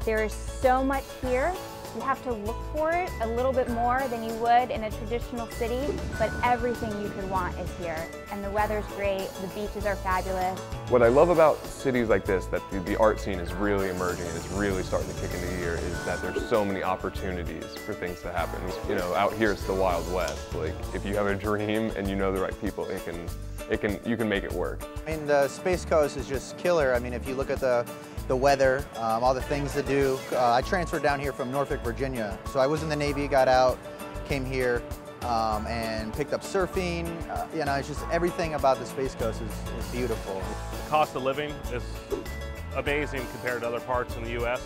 There is so much here. You have to look for it a little bit more than you would in a traditional city, but everything you could want is here. And the weather's great, the beaches are fabulous. What I love about cities like this, that the art scene is really emerging and it's really starting to kick into gear, is that there's so many opportunities for things to happen. You know, out here it's the Wild West. Like, if you have a dream and you know the right people, you can make it work. I mean, the Space Coast is just killer. I mean, if you look at the weather, all the things to do. I transferred down here from Norfolk, Virginia. So I was in the Navy, got out, came here, and picked up surfing. You know, it's just everything about the Space Coast is beautiful. The cost of living is amazing compared to other parts in the U.S.,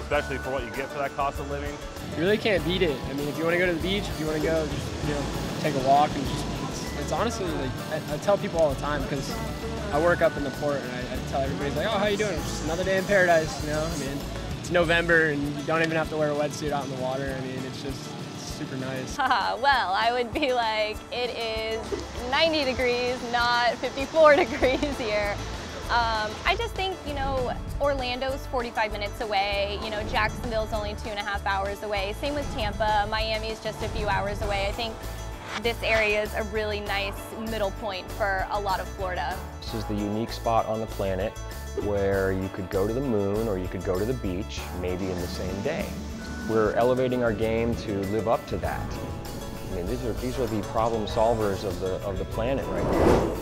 especially for what you get for that cost of living. You really can't beat it. I mean, if you want to go to the beach, if you want to go, just, take a walk and it's honestly, like, I tell people all the time, because I work up in the port, and I tell everybody, like, oh, how you doing? It's just another day in paradise, you know? I mean, it's November, and you don't even have to wear a wetsuit out in the water. I mean, it's super nice. Well, I would be like, it is 90 degrees, not 54 degrees here. I just think, you know, Orlando's 45 minutes away, you know, Jacksonville's only 2.5 hours away. Same with Tampa, Miami's just a few hours away. I think this area is a really nice middle point for a lot of Florida. This is the unique spot on the planet where you could go to the moon or you could go to the beach, maybe in the same day. We're elevating our game to live up to that. I mean, these are the problem solvers of the planet right now.